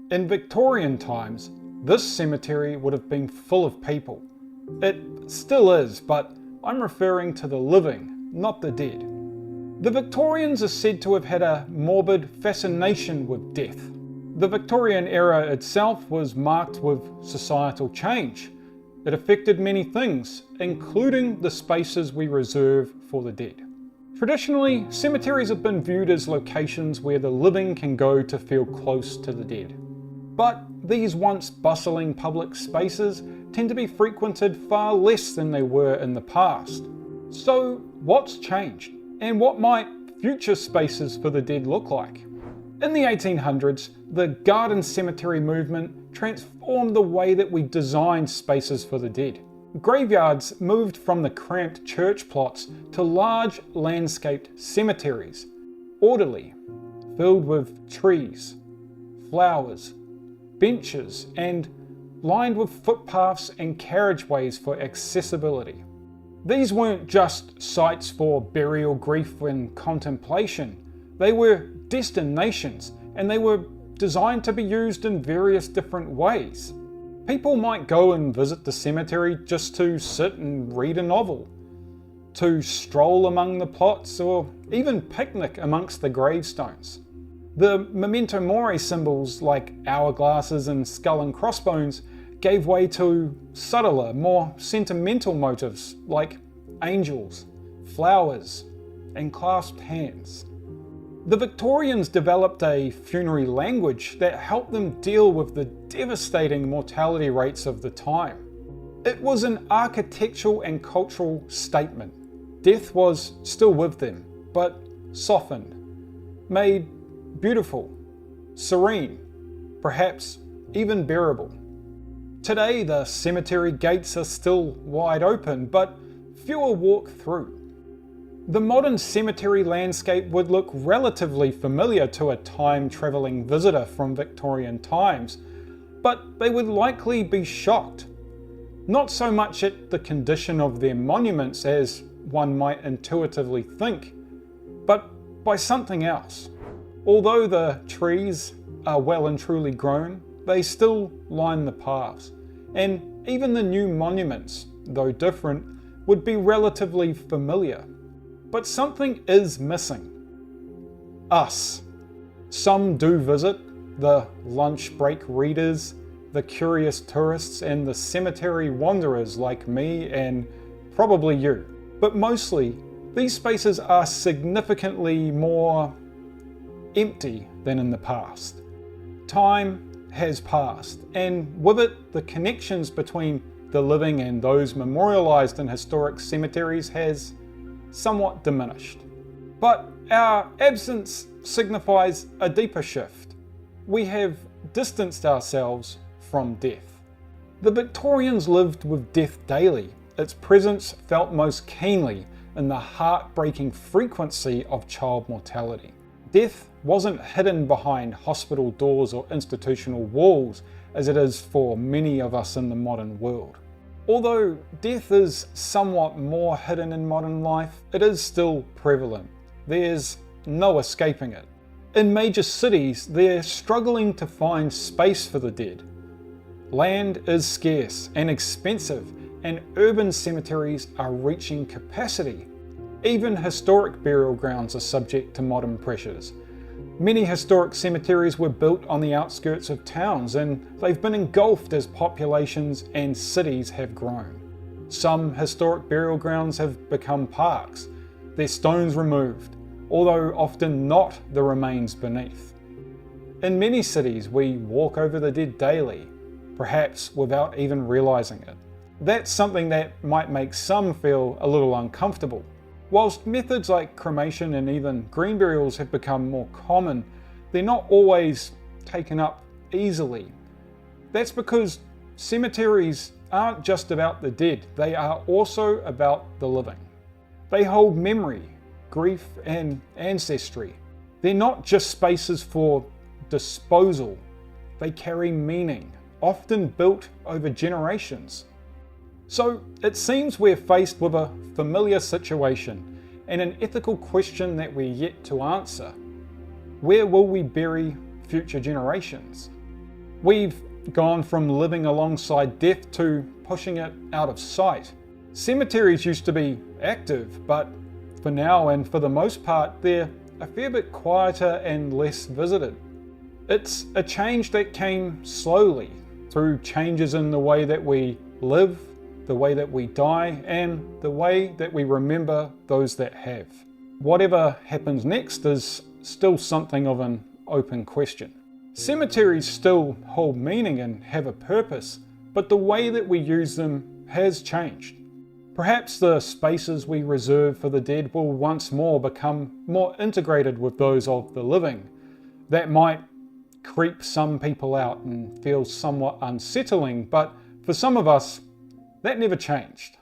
In Victorian times, this cemetery would have been full of people. It still is, but I'm referring to the living, not the dead. The Victorians are said to have had a morbid fascination with death. The Victorian era itself was marked with societal change. It affected many things, including the spaces we reserve for the dead. Traditionally, cemeteries have been viewed as locations where the living can go to feel close to the dead. But these once bustling public spaces tend to be frequented far less than they were in the past. So what's changed? And what might future spaces for the dead look like? In the 1800s, the garden cemetery movement transformed the way that we designed spaces for the dead. Graveyards moved from the cramped church plots to large landscaped cemeteries, orderly, filled with trees, flowers, benches, and lined with footpaths and carriageways for accessibility. These weren't just sites for burial, grief, and contemplation. They were destinations, and they were designed to be used in various different ways. People might go and visit the cemetery just to sit and read a novel, to stroll among the plots, or even picnic amongst the gravestones. The memento mori symbols like hourglasses and skull and crossbones gave way to subtler, more sentimental motives like angels, flowers, and clasped hands. The Victorians developed a funerary language that helped them deal with the devastating mortality rates of the time. It was an architectural and cultural statement. Death was still with them, but softened, made beautiful, serene, perhaps even bearable. Today, the cemetery gates are still wide open, but fewer walk through. The modern cemetery landscape would look relatively familiar to a time-travelling visitor from Victorian times, but they would likely be shocked. Not so much at the condition of their monuments as one might intuitively think, but by something else. Although the trees are well and truly grown, they still line the paths, and even the new monuments, though different, would be relatively familiar. But something is missing. Us. Some do visit, the lunch break readers, the curious tourists, and the cemetery wanderers like me and probably you. But mostly, these spaces are significantly more empty than in the past. Time has passed, and with it, the connections between the living and those memorialized in historic cemeteries has somewhat diminished. But our absence signifies a deeper shift. We have distanced ourselves from death. The Victorians lived with death daily. Its presence felt most keenly in the heartbreaking frequency of child mortality. Death wasn't hidden behind hospital doors or institutional walls as it is for many of us in the modern world. Although death is somewhat more hidden in modern life, it is still prevalent. There's no escaping it. In major cities, they're struggling to find space for the dead. Land is scarce and expensive, and urban cemeteries are reaching capacity. Even historic burial grounds are subject to modern pressures. Many historic cemeteries were built on the outskirts of towns, and they've been engulfed as populations and cities have grown. Some historic burial grounds have become parks, their stones removed, although often not the remains beneath. In many cities, we walk over the dead daily, perhaps without even realizing it. That's something that might make some feel a little uncomfortable. Whilst methods like cremation and even green burials have become more common, they're not always taken up easily. That's because cemeteries aren't just about the dead, they are also about the living. They hold memory, grief, and ancestry. They're not just spaces for disposal, they carry meaning, often built over generations. So it seems we're faced with a familiar situation and an ethical question that we're yet to answer. Where will we bury future generations? We've gone from living alongside death to pushing it out of sight. Cemeteries used to be active, but for now and for the most part, they're a fair bit quieter and less visited. It's a change that came slowly through changes in the way that we live, the way that we die, and the way that we remember those that have. Whatever happens next is still something of an open question. Cemeteries still hold meaning and have a purpose, but the way that we use them has changed. Perhaps the spaces we reserve for the dead will once more become more integrated with those of the living. That might creep some people out and feel somewhat unsettling, but for some of us, that never changed.